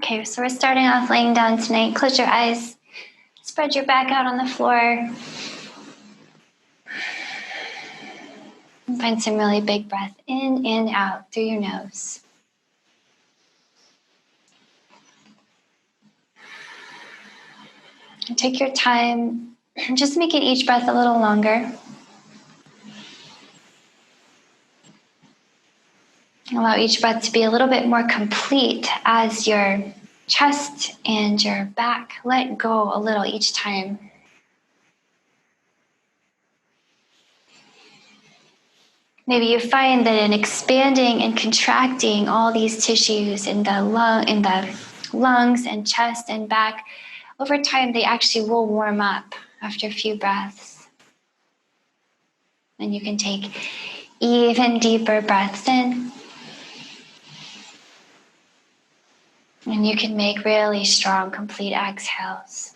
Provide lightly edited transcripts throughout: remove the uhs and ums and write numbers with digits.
Okay, so we're starting off laying down tonight. Close your eyes. Spread your back out on the floor. And find some really big breath in and out through your nose. And take your time, just making each breath a little longer. Allow each breath to be a little bit more complete as your chest and your back let go a little each time. Maybe you find that in expanding and contracting all these tissues in the lungs and chest and back, over time they actually will warm up after a few breaths. And you can take even deeper breaths in. And you can make really strong, complete exhales.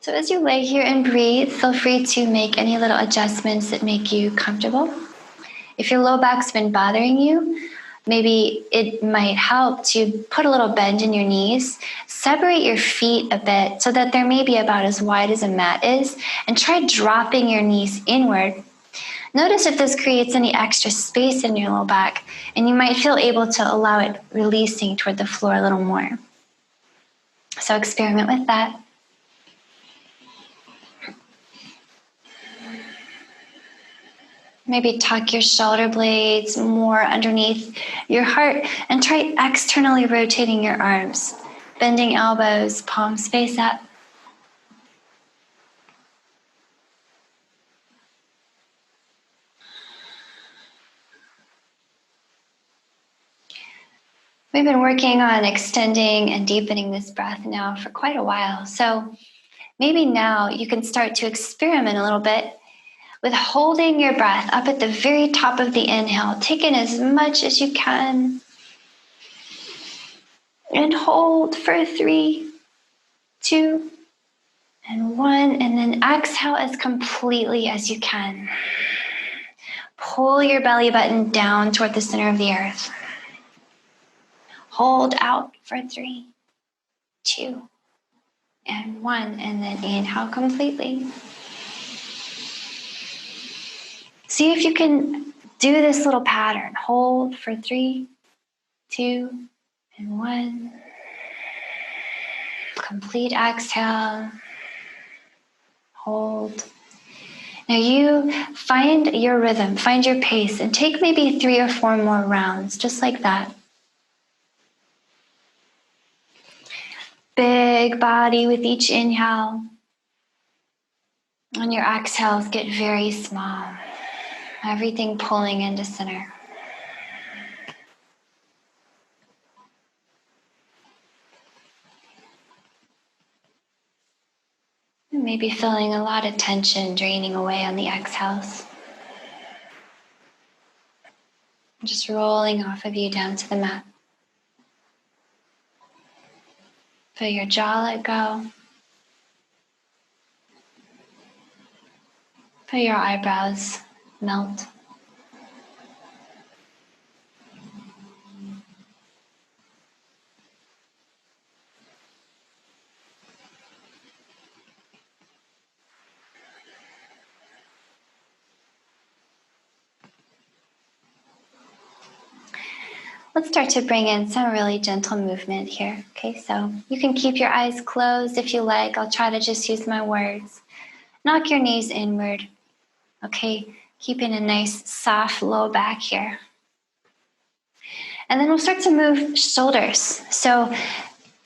So as you lay here and breathe, feel free to make any little adjustments that make you comfortable. If your low back's been bothering you, maybe it might help to put a little bend in your knees, separate your feet a bit so that they're maybe about as wide as a mat is, and try dropping your knees inward. Notice if this creates any extra space in your low back, and you might feel able to allow it releasing toward the floor a little more. So experiment with that. Maybe tuck your shoulder blades more underneath your heart and try externally rotating your arms, bending elbows, palms face up. We've been working on extending and deepening this breath now for quite a while. So maybe now you can start to experiment a little bit with holding your breath up at the very top of the inhale. Take in as much as you can. And hold for 3, 2, and 1. And then exhale as completely as you can. Pull your belly button down toward the center of the earth. Hold out for 3, 2, and 1. And then inhale completely. See if you can do this little pattern. Hold for 3, 2, and 1. Complete exhale. Hold. Now you find your rhythm, find your pace, and take maybe 3 or 4 more rounds, just like that. Big body with each inhale. And your exhales get very small. Everything pulling into center. And maybe feeling a lot of tension draining away on the exhales. Just rolling off of you down to the mat. Feel your jaw let go. Feel your eyebrows melt. Let's start to bring in some really gentle movement here. Okay, so you can keep your eyes closed if you like. I'll try to just use my words. Knock your knees inward. Okay, keeping a nice soft low back here. And then we'll start to move shoulders. So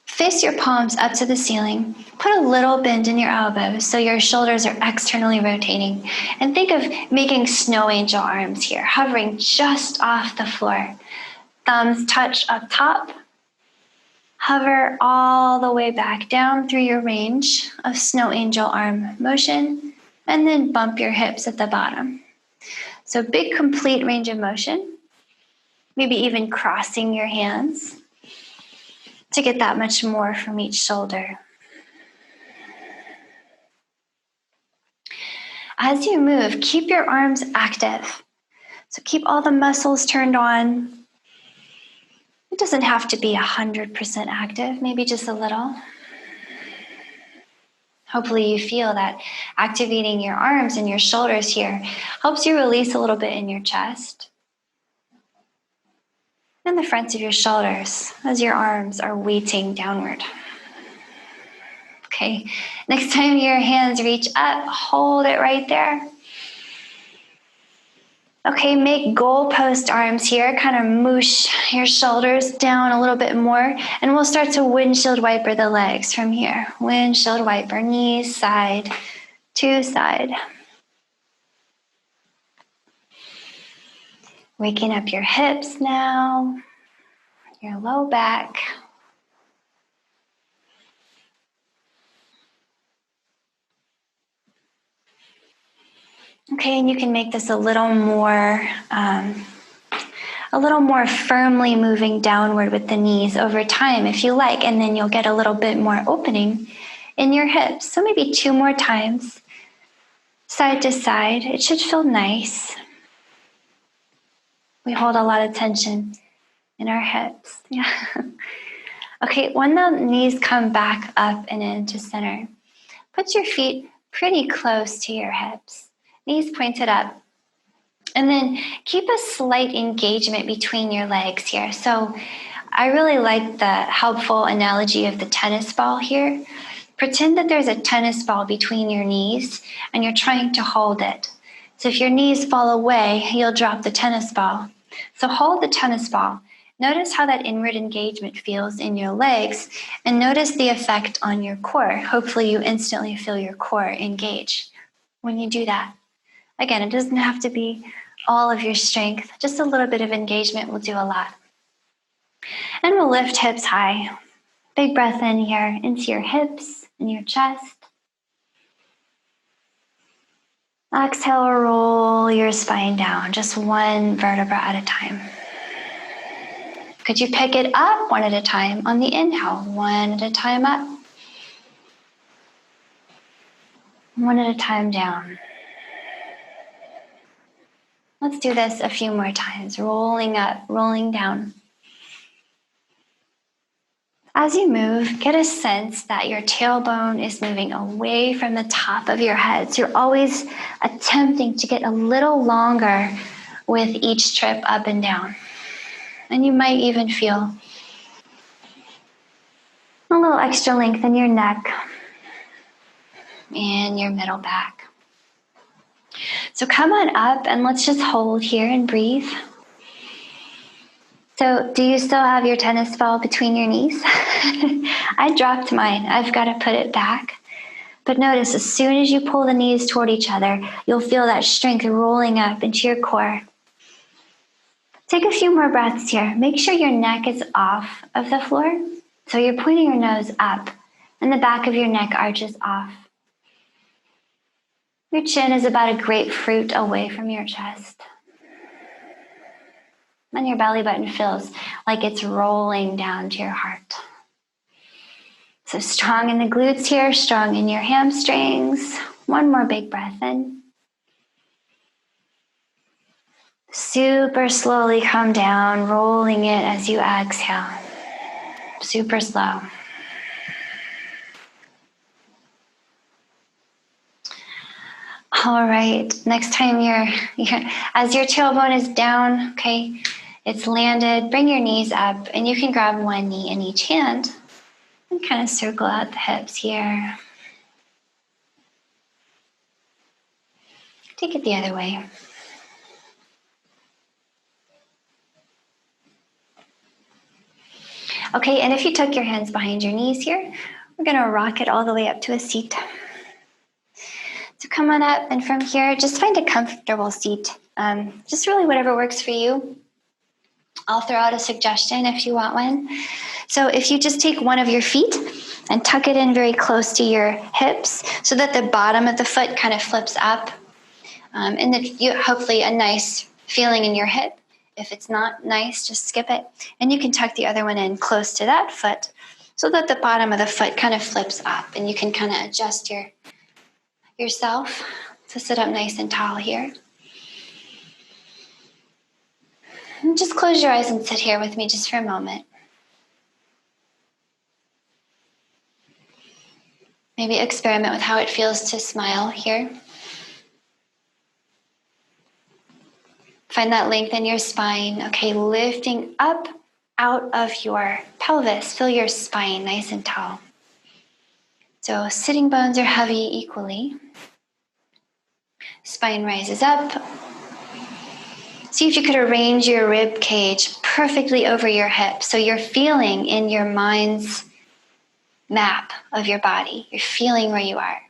face your palms up to the ceiling. Put a little bend in your elbows so your shoulders are externally rotating. And think of making snow angel arms here, hovering just off the floor. Thumbs touch up top. Hover all the way back down through your range of snow angel arm motion, and then bump your hips at the bottom. So big, complete range of motion. Maybe even crossing your hands to get that much more from each shoulder. As you move, keep your arms active. So keep all the muscles turned on. It doesn't have to be 100% active, maybe just a little. Hopefully you feel that activating your arms and your shoulders here helps you release a little bit in your chest and the fronts of your shoulders as your arms are weighting downward. Okay, next time your hands reach up, hold it right there. Okay, make goalpost arms here, kind of moosh your shoulders down a little bit more, and we'll start to windshield wiper the legs from here. Windshield wiper, knees side to side. Waking up your hips now, your low back. Okay, and you can make this a little more firmly moving downward with the knees over time if you like, and then you'll get a little bit more opening in your hips. So maybe 2 more times, side to side. It should feel nice. We hold a lot of tension in our hips. Yeah. Okay, when the knees come back up and into center, put your feet pretty close to your hips, knees pointed up. And then keep a slight engagement between your legs here. So I really like the helpful analogy of the tennis ball here. Pretend that there's a tennis ball between your knees and you're trying to hold it. So if your knees fall away, you'll drop the tennis ball. So hold the tennis ball. Notice how that inward engagement feels in your legs, and notice the effect on your core. Hopefully you instantly feel your core engage when you do that. Again, it doesn't have to be all of your strength. Just a little bit of engagement will do a lot. And we'll lift hips high. Big breath in here into your hips and your chest. Exhale, roll your spine down, just one vertebra at a time. Could you pick it up one at a time on the inhale? One at a time up. One at a time down. Let's do this a few more times. Rolling up, rolling down. As you move, get a sense that your tailbone is moving away from the top of your head. So you're always attempting to get a little longer with each trip up and down. And you might even feel a little extra length in your neck and your middle back. So come on up and let's just hold here and breathe. So do you still have your tennis ball between your knees? I dropped mine. I've got to put it back. But notice, as soon as you pull the knees toward each other, you'll feel that strength rolling up into your core. Take a few more breaths here. Make sure your neck is off of the floor. So you're pointing your nose up and the back of your neck arches off. Your chin is about a grapefruit away from your chest. And your belly button feels like it's rolling down to your heart. So strong in the glutes here, strong in your hamstrings. One more big breath in. Super slowly come down, rolling it as you exhale. Super slow. All right, next time as your tailbone is down, okay, it's landed, bring your knees up, and you can grab one knee in each hand and kind of circle out the hips here. Take it the other way. Okay, and if you tuck your hands behind your knees here, we're gonna rock it all the way up to a seat. So come on up, and from here, just find a comfortable seat. Just really whatever works for you. I'll throw out a suggestion if you want one. So if you just take one of your feet and tuck it in very close to your hips so that the bottom of the foot kind of flips up, and then hopefully a nice feeling in your hip. If it's not nice, just skip it. And you can tuck the other one in close to that foot so that the bottom of the foot kind of flips up, and you can kind of adjust yourself to sit up nice and tall here. Just close your eyes and sit here with me just for a moment. Maybe experiment with how it feels to smile here. Find that length in your spine. Okay, lifting up out of your pelvis. Feel your spine nice and tall. So sitting bones are heavy equally. Spine rises up. See if you could arrange your rib cage perfectly over your hips. So you're feeling in your mind's map of your body. You're feeling where you are.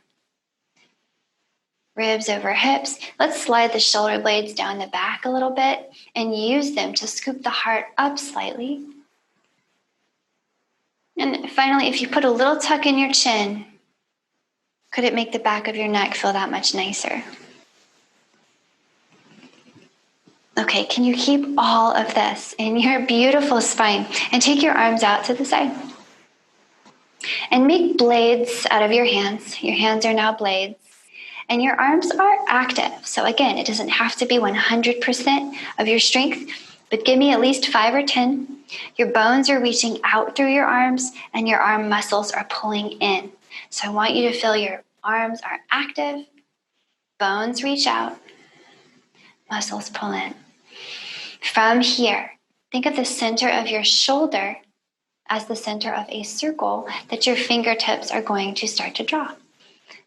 Ribs over hips. Let's slide the shoulder blades down the back a little bit and use them to scoop the heart up slightly. And finally, if you put a little tuck in your chin, could it make the back of your neck feel that much nicer? Okay, can you keep all of this in your beautiful spine and take your arms out to the side? And make blades out of your hands. Your hands are now blades. And your arms are active. So again, it doesn't have to be 100% of your strength, but give me at least 5 or 10. Your bones are reaching out through your arms and your arm muscles are pulling in. So I want you to feel your arms are active, bones reach out, muscles pull in. From here, think of the center of your shoulder as the center of a circle that your fingertips are going to start to draw.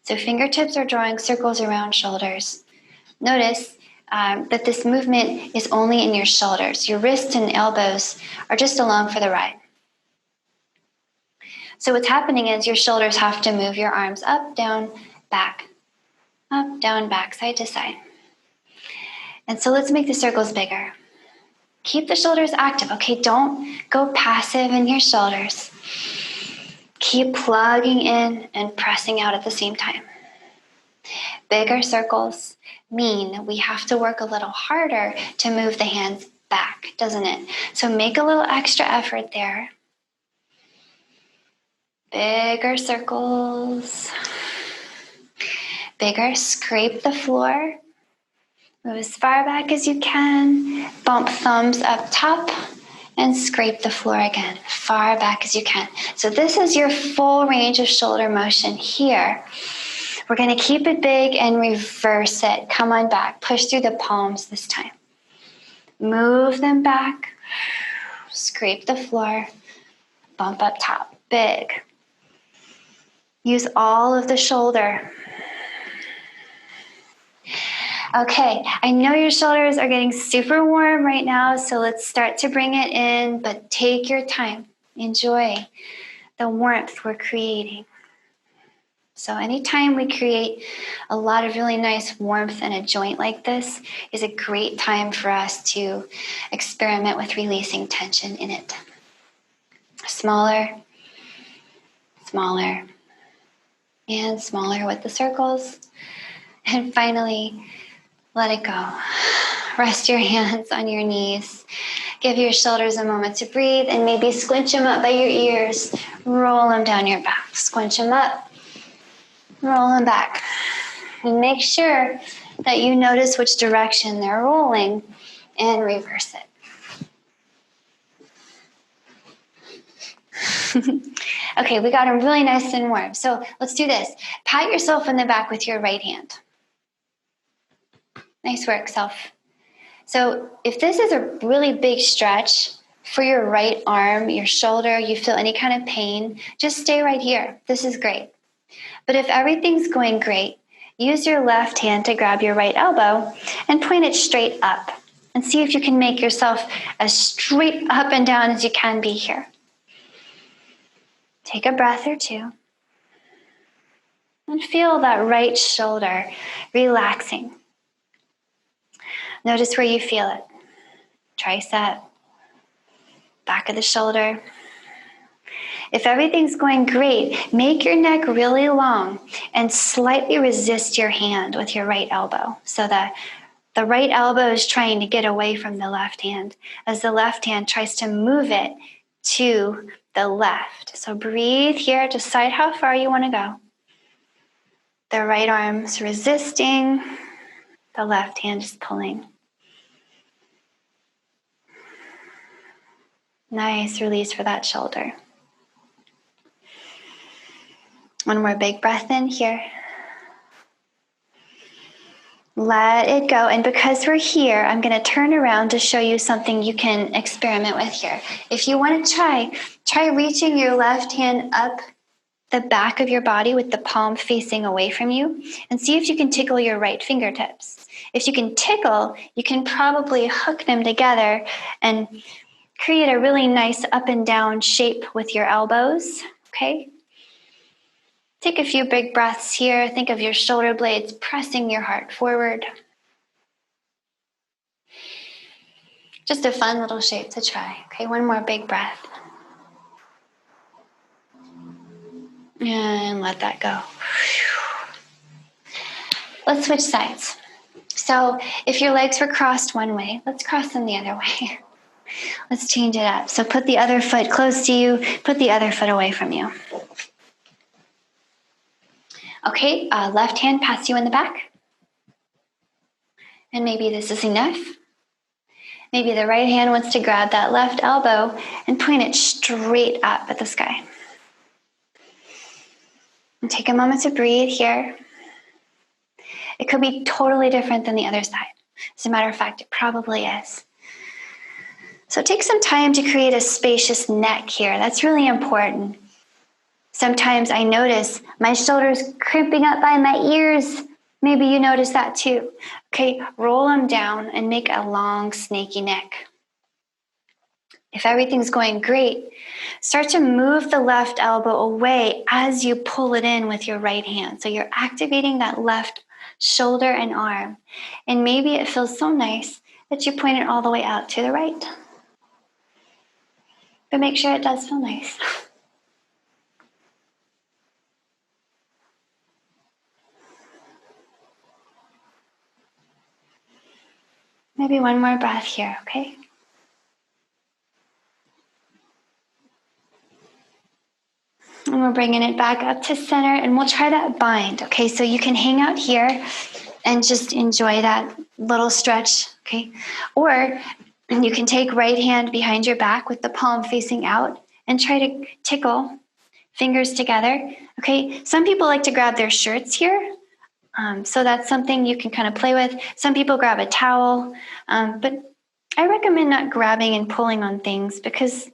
So fingertips are drawing circles around shoulders. Notice that this movement is only in your shoulders. Your wrists and elbows are just along for the ride. So what's happening is your shoulders have to move your arms up, down, back, side to side. And so let's make the circles bigger. Keep the shoulders active, okay? Don't go passive in your shoulders. Keep plugging in and pressing out at the same time. Bigger circles mean we have to work a little harder to move the hands back, doesn't it? So make a little extra effort there. Bigger circles. Bigger, scrape the floor. Move as far back as you can. Bump thumbs up top and scrape the floor again, far back as you can. So this is your full range of shoulder motion here. We're going to keep it big and reverse it. Come on back. Push through the palms this time. Move them back. Scrape the floor. Bump up top. Big. Use all of the shoulder. Okay, I know your shoulders are getting super warm right now, so let's start to bring it in, but take your time. Enjoy the warmth we're creating. So anytime we create a lot of really nice warmth in a joint like this is a great time for us to experiment with releasing tension in it. Smaller, smaller, and smaller with the circles. And finally, let it go. Rest your hands on your knees. Give your shoulders a moment to breathe and maybe squinch them up by your ears. Roll them down your back. Squinch them up. Roll them back. And make sure that you notice which direction they're rolling and reverse it. Okay, we got them really nice and warm. So let's do this. Pat yourself in the back with your right hand. Nice work, self. So if this is a really big stretch for your right arm, your shoulder, you feel any kind of pain, just stay right here. This is great. But if everything's going great, use your left hand to grab your right elbow and point it straight up. And see if you can make yourself as straight up and down as you can be here. Take a breath or two. And feel that right shoulder relaxing. Notice where you feel it. Tricep, back of the shoulder. If everything's going great, make your neck really long and slightly resist your hand with your right elbow so that the right elbow is trying to get away from the left hand as the left hand tries to move it to the left. So breathe here, decide how far you want to go. The right arm's resisting, the left hand is pulling. Nice release for that shoulder. One more big breath in here. Let it go. And because we're here, I'm going to turn around to show you something you can experiment with here. If you want to try reaching your left hand up the back of your body with the palm facing away from you, and see if you can tickle your right fingertips. If you can tickle, you can probably hook them together and create a really nice up and down shape with your elbows, okay? Take a few big breaths here. Think of your shoulder blades pressing your heart forward. Just a fun little shape to try. Okay, one more big breath. And let that go. Let's switch sides. So if your legs were crossed one way, let's cross them the other way. Let's change it up. So put the other foot close to you, put the other foot away from you. Okay, left hand pats you in the back. And maybe this is enough. Maybe the right hand wants to grab that left elbow and point it straight up at the sky. And take a moment to breathe here. It could be totally different than the other side. As a matter of fact, it probably is. So take some time to create a spacious neck here. That's really important. Sometimes I notice my shoulders crimping up by my ears. Maybe you notice that too. Okay, roll them down and make a long, snaky neck. If everything's going great, start to move the left elbow away as you pull it in with your right hand. So you're activating that left shoulder and arm. And maybe it feels so nice that you point it all the way out to the right. But make sure it does feel nice. Maybe one more breath here, okay? And we're bringing it back up to center, and we'll try that bind, okay? So you can hang out here and just enjoy that little stretch, okay? Or you can take right hand behind your back with the palm facing out and try to tickle fingers together, okay? Some people like to grab their shirts here. So that's something you can kind of play with. Some people grab a towel, but I recommend not grabbing and pulling on things because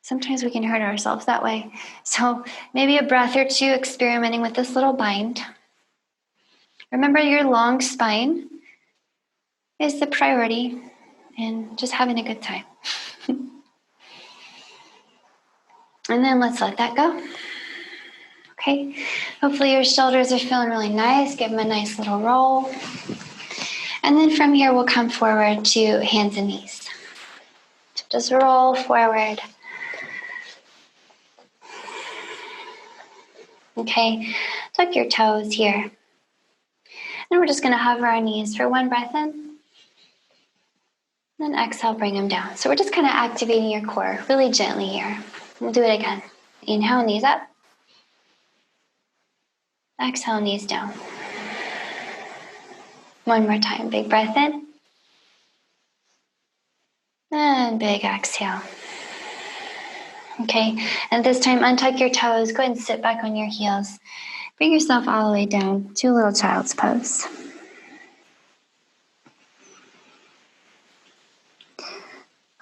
sometimes we can hurt ourselves that way. So maybe a breath or two experimenting with this little bind. Remember, your long spine is the priority and just having a good time. And then let's let that go. Okay, hopefully your shoulders are feeling really nice. Give them a nice little roll. And then from here, we'll come forward to hands and knees. So just roll forward. Okay, tuck your toes here. And we're just going to hover our knees for one breath in. Then exhale, bring them down. So we're just kind of activating your core really gently here. We'll do it again. Inhale, knees up. Exhale, knees down. One more time. Big breath in. And big exhale. Okay, and this time untuck your toes. Go ahead and sit back on your heels. Bring yourself all the way down to a little child's pose.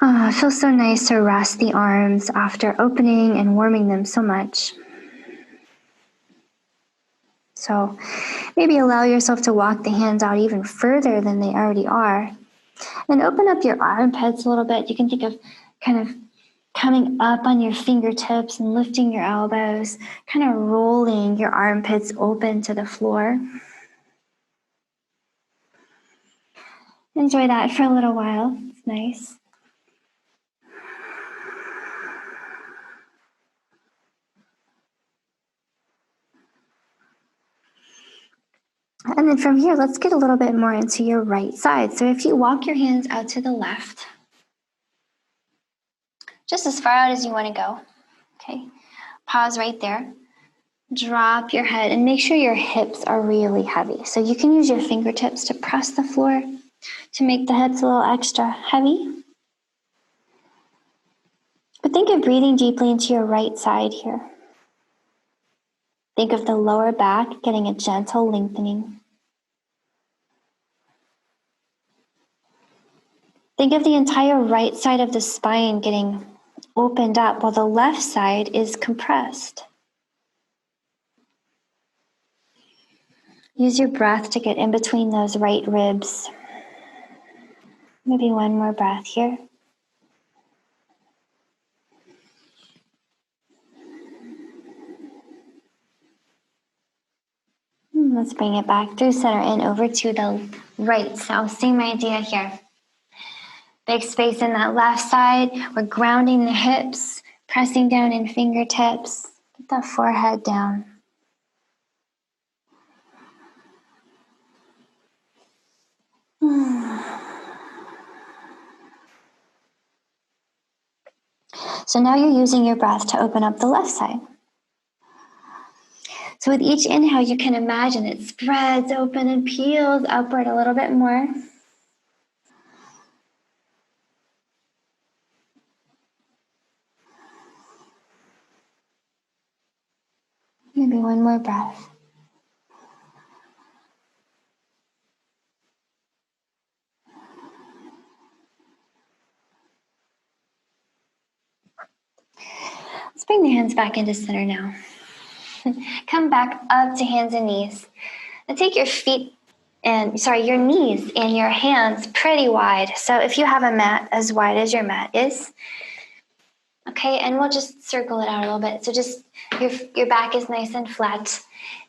Oh, it feels so nice to rest the arms after opening and warming them so much. So maybe allow yourself to walk the hands out even further than they already are. And open up your armpits a little bit. You can think of kind of coming up on your fingertips and lifting your elbows, kind of rolling your armpits open to the floor. Enjoy that for a little while. It's nice. And then from here, let's get a little bit more into your right side. So if you walk your hands out to the left, just as far out as you want to go, okay? Pause right there. Drop your head and make sure your hips are really heavy. So you can use your fingertips to press the floor to make the hips a little extra heavy. But think of breathing deeply into your right side here. Think of the lower back getting a gentle lengthening. Think of the entire right side of the spine getting opened up while the left side is compressed. Use your breath to get in between those right ribs. Maybe one more breath here. Let's bring it back through center and over to the right. So same idea here. Big space in that left side. We're grounding the hips, pressing down in fingertips. Get the forehead down. So now you're using your breath to open up the left side. So with each inhale, you can imagine it spreads open and peels upward a little bit more. Maybe one more breath. Let's bring the hands back into center now. Come back up to hands and knees. And take your your knees and your hands pretty wide. So if you have a mat as wide as your mat is, okay, and we'll just circle it out a little bit. So just your back is nice and flat,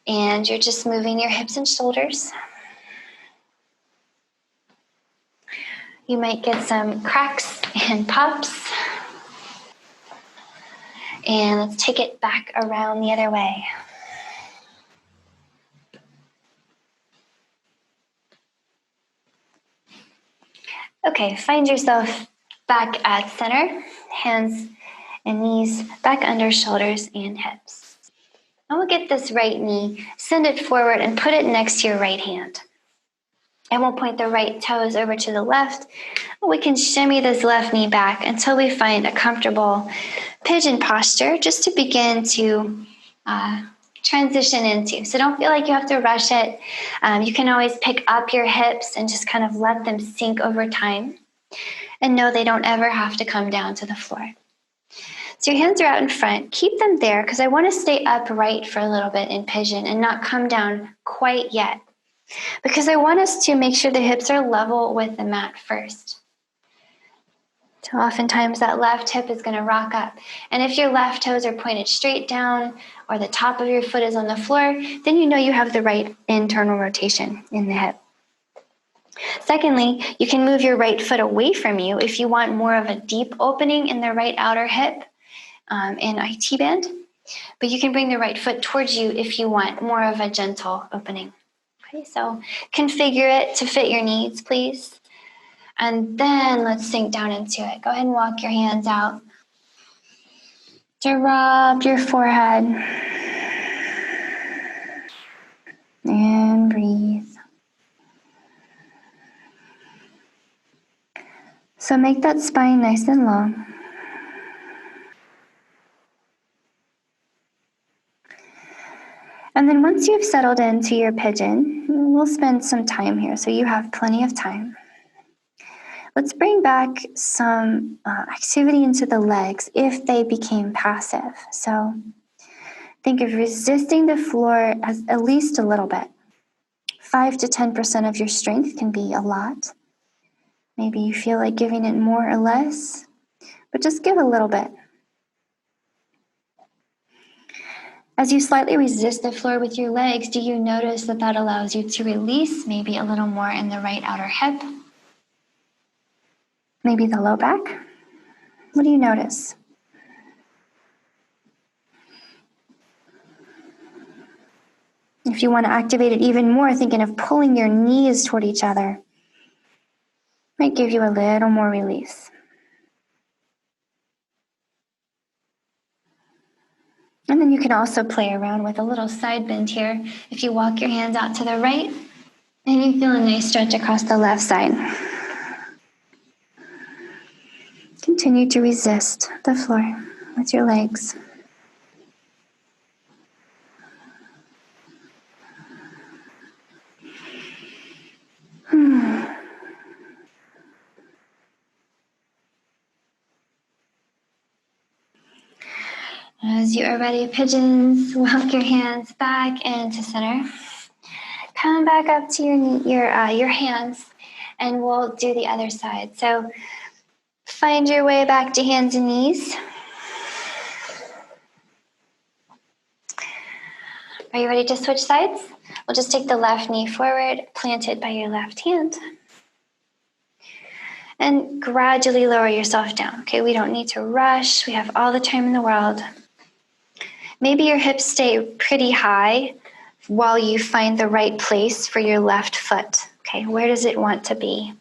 and you're just moving your hips and shoulders. You might get some cracks and pops. And let's take it back around the other way. Okay, find yourself back at center, hands and knees back under shoulders and hips. And we'll get this right knee, send it forward and put it next to your right hand. And we'll point the right toes over to the left. We can shimmy this left knee back until we find a comfortable pigeon posture just to begin to transition into. So don't feel like you have to rush it. You can always pick up your hips and just kind of let them sink over time. And know they don't ever have to come down to the floor. So your hands are out in front. Keep them there because I want to stay upright for a little bit in pigeon and not come down quite yet. Because I want us to make sure the hips are level with the mat first. So oftentimes that left hip is going to rock up. And if your left toes are pointed straight down or the top of your foot is on the floor, then you know you have the right internal rotation in the hip. Secondly, you can move your right foot away from you if you want more of a deep opening in the right outer hip in IT band. But you can bring the right foot towards you if you want more of a gentle opening. Okay, so configure it to fit your needs, please. And then let's sink down into it. Go ahead and walk your hands out to rub your forehead. And breathe. So make that spine nice and long. And then once you've settled into your pigeon, we'll spend some time here, so you have plenty of time. Let's bring back some activity into the legs if they became passive. So think of resisting the floor as at least a little bit. 5 to 10% of your strength can be a lot. Maybe you feel like giving it more or less, but just give a little bit. As you slightly resist the floor with your legs, do you notice that that allows you to release maybe a little more in the right outer hip? Maybe the low back? What do you notice? If you want to activate it even more, thinking of pulling your knees toward each other might give you a little more release. And then you can also play around with a little side bend here. If you walk your hands out to the right, and you feel a nice stretch across the left side. You can continue to resist the floor with your legs. As you are ready, pigeons, walk your hands back into center. Come back up to your hands, and we'll do the other side. So find your way back to hands and knees. Are you ready to switch sides? We'll just take the left knee forward, planted by your left hand. And gradually lower yourself down. Okay, we don't need to rush. We have all the time in the world. Maybe your hips stay pretty high while you find the right place for your left foot. Okay, where does it want to be?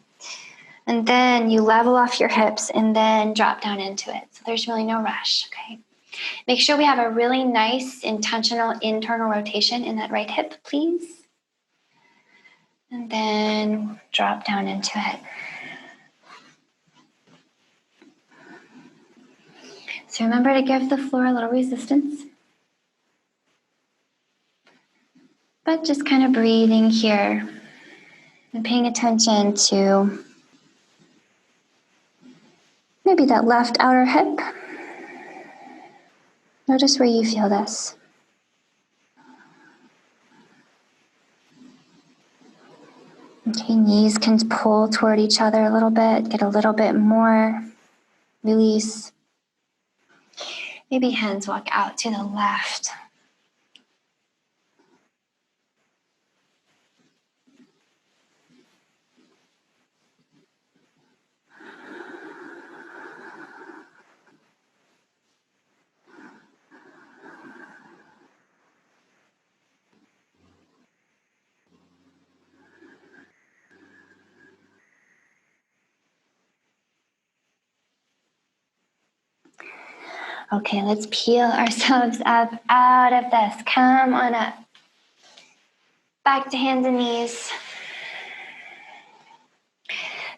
And then you level off your hips and then drop down into it. So there's really no rush, okay? Make sure we have a really nice, intentional internal rotation in that right hip, please. And then drop down into it. So remember to give the floor a little resistance. But just kind of breathing here and paying attention to maybe that left outer hip. Notice where you feel this. Okay, knees can pull toward each other a little bit, get a little bit more release. Maybe hands walk out to the left. Okay, let's peel ourselves up out of this. Come on up. Back to hands and knees.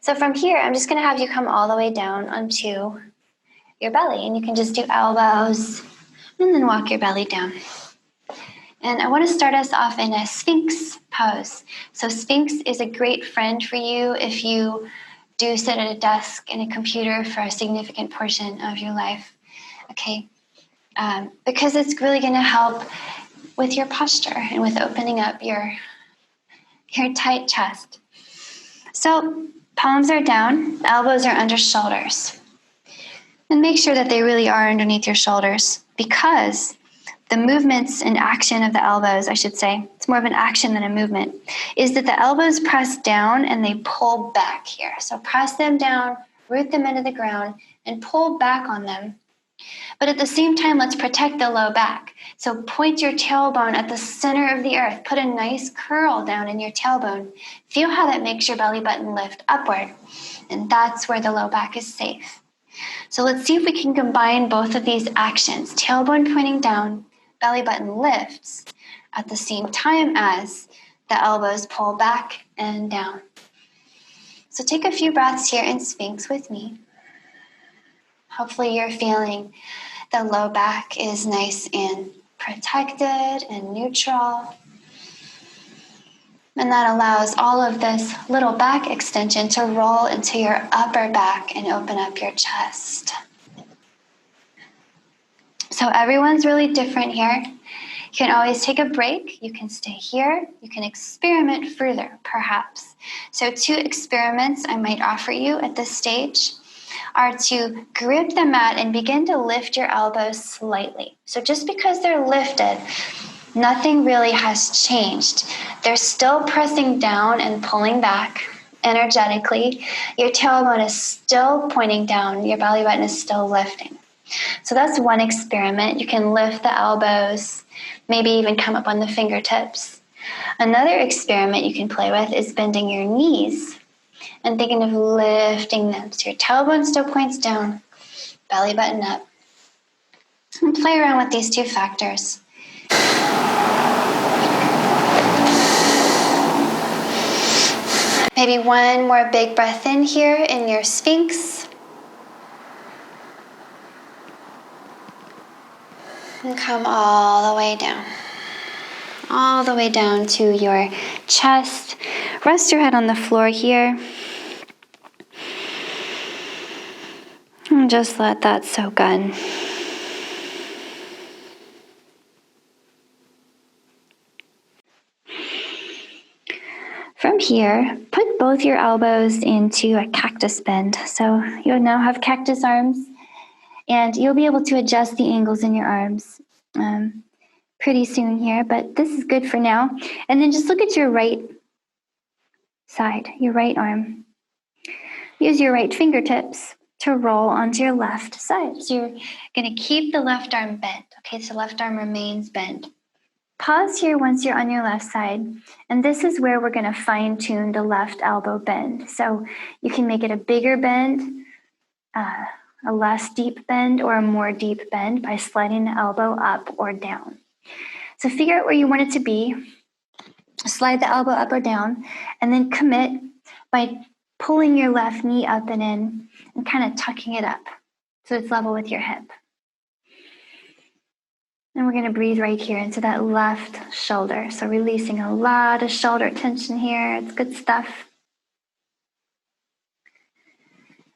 So from here, I'm just going to have you come all the way down onto your belly. And you can just do elbows and then walk your belly down. And I want to start us off in a sphinx pose. So sphinx is a great friend for you if you do sit at a desk and a computer for a significant portion of your life. Okay, because it's really going to help with your posture and with opening up your tight chest. So palms are down, elbows are under shoulders. And make sure that they really are underneath your shoulders, because the movements and action of the elbows, I should say, it's more of an action than a movement, is that the elbows press down and they pull back here. So press them down, root them into the ground, and pull back on them. But at the same time, let's protect the low back. So point your tailbone at the center of the earth. Put a nice curl down in your tailbone. Feel how that makes your belly button lift upward. And that's where the low back is safe. So let's see if we can combine both of these actions. Tailbone pointing down, belly button lifts at the same time as the elbows pull back and down. So take a few breaths here in Sphinx with me. Hopefully you're feeling the low back is nice and protected and neutral. And that allows all of this little back extension to roll into your upper back and open up your chest. So everyone's really different here. You can always take a break. You can stay here. You can experiment further, perhaps. So 2 experiments I might offer you at this stage are to grip the mat and begin to lift your elbows slightly. So just because they're lifted, nothing really has changed. They're still pressing down and pulling back energetically. Your tailbone is still pointing down. Your belly button is still lifting. So that's one experiment. You can lift the elbows, maybe even come up on the fingertips. Another experiment you can play with is bending your knees and thinking of lifting them. So your tailbone still points down, belly button up. And play around with these 2 factors. Maybe one more big breath in here in your Sphinx. And come all the way down. All the way down to your chest. Rest your head on the floor here. And just let that soak in. From here, put both your elbows into a cactus bend. So you'll now have cactus arms, and you'll be able to adjust the angles in your arms pretty soon here, but this is good for now. And then just look at your right side, your right arm. Use your right fingertips to roll onto your left side. So you're going to keep the left arm bent. Okay, so left arm remains bent. Pause here once you're on your left side, and this is where we're going to fine-tune the left elbow bend. So you can make it a bigger bend, a less deep bend, or a more deep bend by sliding the elbow up or down. So figure out where you want it to be, slide the elbow up or down, and then commit by pulling your left knee up and in and kind of tucking it up so it's level with your hip. And we're going to breathe right here into that left shoulder. So releasing a lot of shoulder tension here. It's good stuff.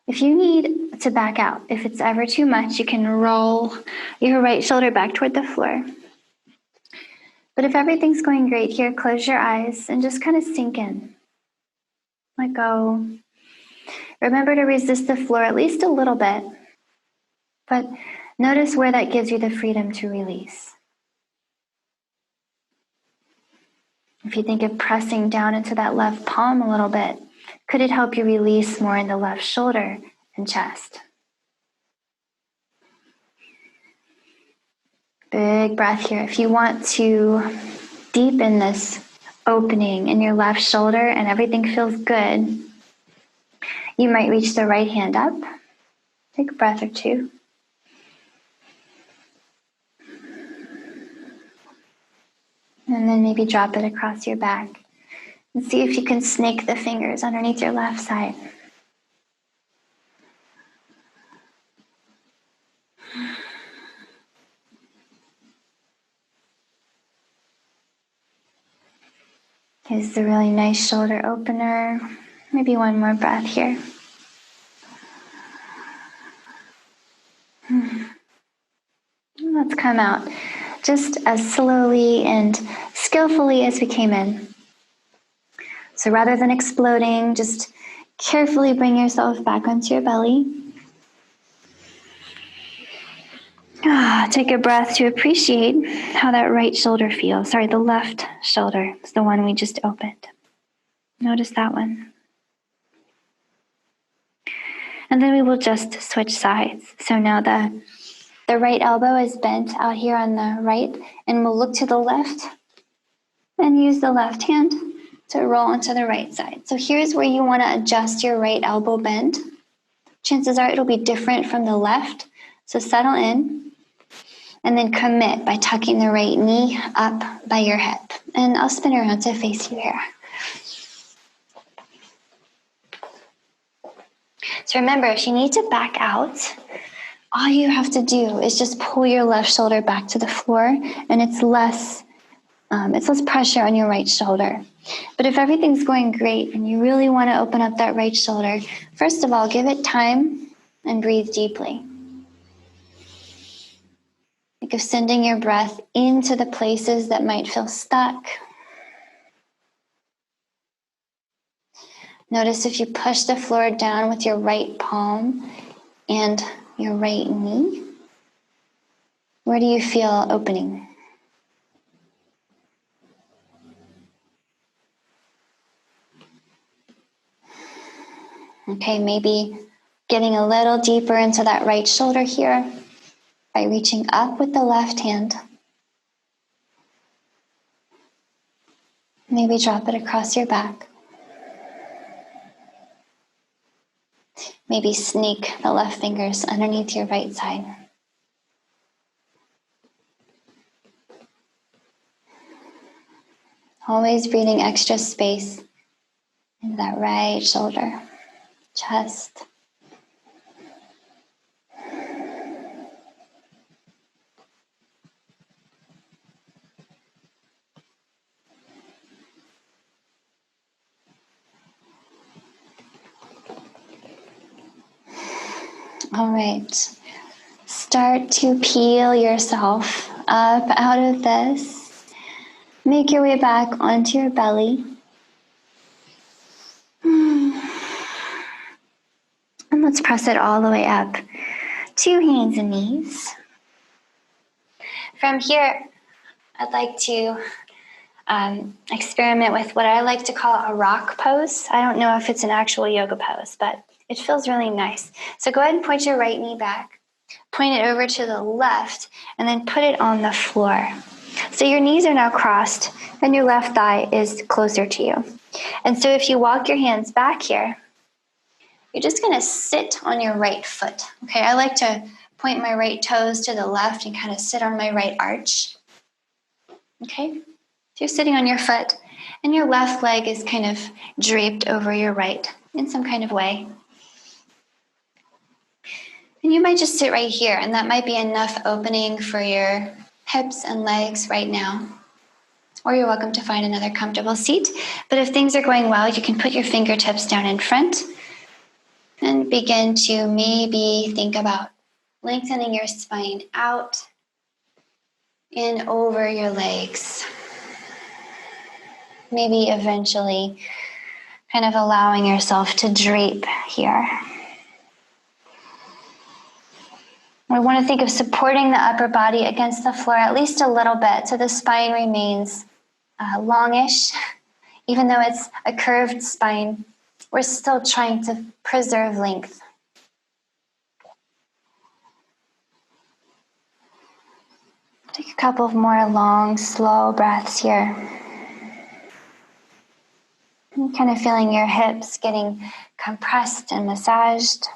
If you need to back out, if it's ever too much, you can roll your right shoulder back toward the floor. But if everything's going great here, close your eyes and just kind of sink in. Let go. Remember to resist the floor at least a little bit. But notice where that gives you the freedom to release. If you think of pressing down into that left palm a little bit, could it help you release more in the left shoulder and chest? Big breath here. If you want to deepen this opening in your left shoulder and everything feels good, you might reach the right hand up. Take a breath or two. And then maybe drop it across your back. And see if you can snake the fingers underneath your left side. Here's the really nice shoulder opener. Maybe one more breath here. Let's come out just as slowly and skillfully as we came in. So rather than exploding, just carefully bring yourself back onto your belly. Take a breath to appreciate how that right shoulder feels. Sorry, the left shoulder is the one we just opened. Notice that one. And then we will just switch sides. So now the right elbow is bent out here on the right, and we'll look to the left and use the left hand to roll onto the right side. So here's where you want to adjust your right elbow bend. Chances are it'll be different from the left. So settle in and then commit by tucking the right knee up by your hip. And I'll spin around to face you here. So remember, if you need to back out, all you have to do is just pull your left shoulder back to the floor, and it's less pressure on your right shoulder. But if everything's going great and you really want to open up that right shoulder, first of all, give it time and breathe deeply. Think of sending your breath into the places that might feel stuck. Notice if you push the floor down with your right palm and your right knee, where do you feel opening? Okay, maybe getting a little deeper into that right shoulder here by reaching up with the left hand. Maybe drop it across your back. Maybe sneak the left fingers underneath your right side. Always breathing extra space into that right shoulder, chest. All right. Start to peel yourself up out of this. Make your way back onto your belly. And let's press it all the way up to hands and knees. From here, I'd like to experiment with what I like to call a rock pose. I don't know if it's an actual yoga pose, but it feels really nice. So go ahead and point your right knee back, point it over to the left, and then put it on the floor. So your knees are now crossed and your left thigh is closer to you. And so if you walk your hands back here, you're just going to sit on your right foot. Okay, I like to point my right toes to the left and kind of sit on my right arch. Okay, so you're sitting on your foot and your left leg is kind of draped over your right in some kind of way. And you might just sit right here, and that might be enough opening for your hips and legs right now. Or you're welcome to find another comfortable seat. But if things are going well, you can put your fingertips down in front and begin to maybe think about lengthening your spine out and over your legs. Maybe eventually kind of allowing yourself to drape here. We want to think of supporting the upper body against the floor at least a little bit so the spine remains longish. Even though it's a curved spine, we're still trying to preserve length. Take a couple of more long, slow breaths here. And kind of feeling your hips getting compressed and massaged.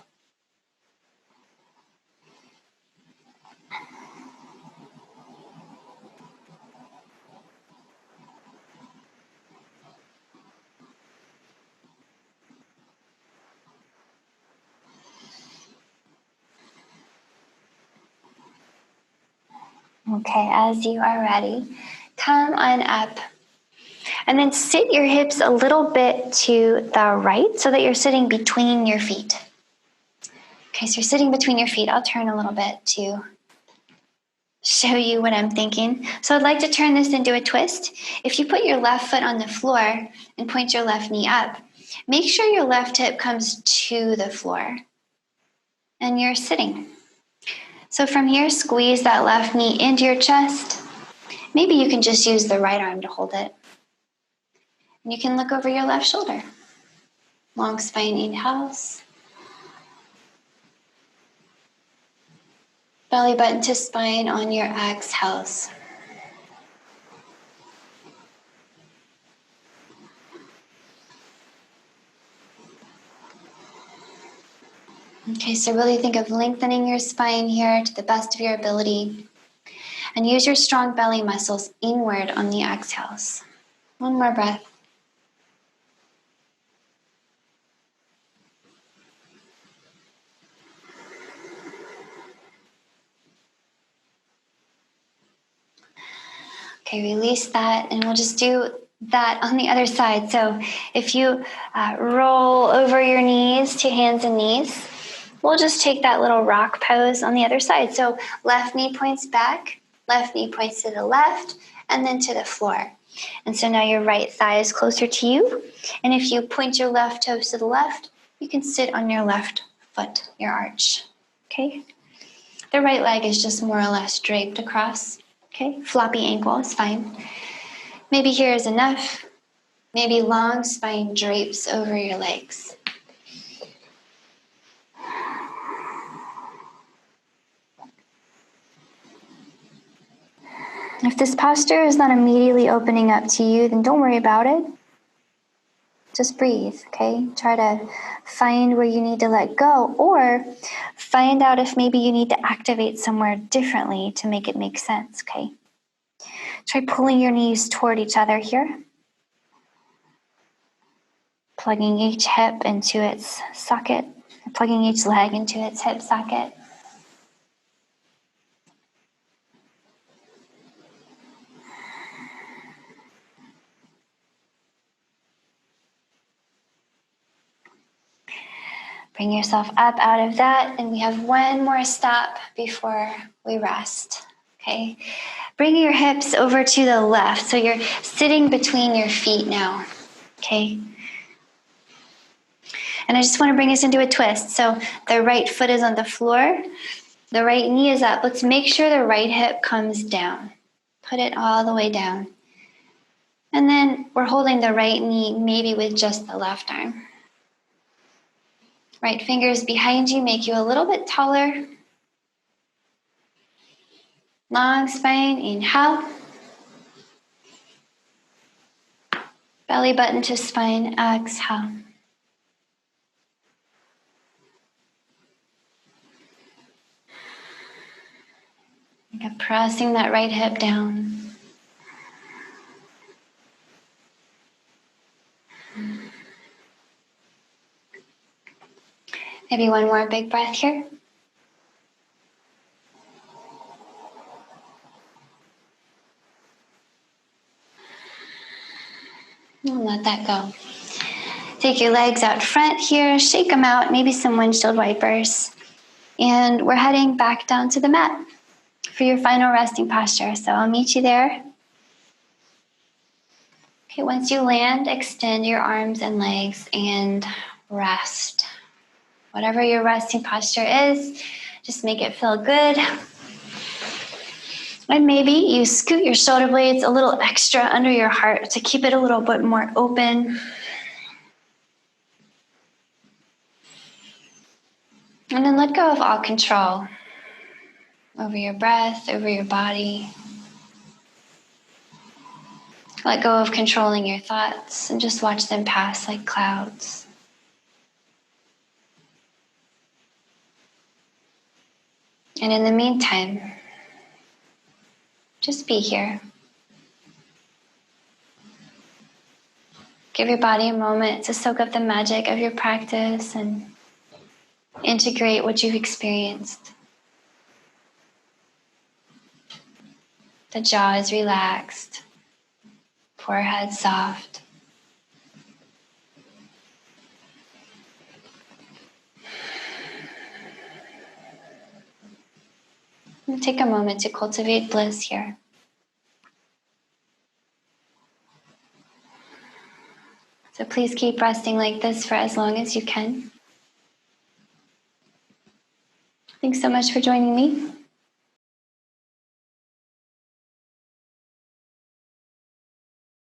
Okay, as you are ready, come on up. And then sit your hips a little bit to the right so that you're sitting between your feet. Okay, so you're sitting between your feet. I'll turn a little bit to show you what I'm thinking. So I'd like to turn this into a twist. If you put your left foot on the floor and point your left knee up, make sure your left hip comes to the floor and you're sitting. So from here, squeeze that left knee into your chest. Maybe you can just use the right arm to hold it. And you can look over your left shoulder. Long spine inhales. Belly button to spine on your exhales. Okay, so really think of lengthening your spine here to the best of your ability. And use your strong belly muscles inward on the exhales. One more breath. Okay, release that, and we'll just do that on the other side. So if you roll over your knees to hands and knees, we'll just take that little rock pose on the other side. So left knee points back, left knee points to the left, and then to the floor. And so now your right thigh is closer to you. And if you point your left toes to the left, you can sit on your left foot, your arch. Okay? The right leg is just more or less draped across. Okay? Floppy ankle is fine. Maybe here is enough. Maybe long spine drapes over your legs. If this posture is not immediately opening up to you, then don't worry about it. Just breathe, okay? Try to find where you need to let go, or find out if maybe you need to activate somewhere differently to make it make sense, okay? Try pulling your knees toward each other here. Plugging each hip into its socket, plugging each leg into its hip socket. Bring yourself up out of that, and we have one more step before we rest. Okay? Bring your hips over to the left, so you're sitting between your feet now. Okay? And I just want to bring us into a twist. So the right foot is on the floor, the right knee is up. Let's make sure the right hip comes down. Put it all the way down. And then we're holding the right knee, maybe with just the left arm. Right fingers behind you make you a little bit taller. Long spine, inhale. Belly button to spine, exhale. Pressing that right hip down. Maybe one more big breath here. And let that go. Take your legs out front here, shake them out, maybe some windshield wipers. And we're heading back down to the mat for your final resting posture. So I'll meet you there. Okay, once you land, extend your arms and legs and rest. Whatever your resting posture is, just make it feel good. And maybe you scoot your shoulder blades a little extra under your heart to keep it a little bit more open. And then let go of all control over your breath, over your body. Let go of controlling your thoughts and just watch them pass like clouds. And in the meantime, just be here. Give your body a moment to soak up the magic of your practice and integrate what you've experienced. The jaw is relaxed, forehead soft. And take a moment to cultivate bliss here. So please keep resting like this for as long as you can. Thanks so much for joining me.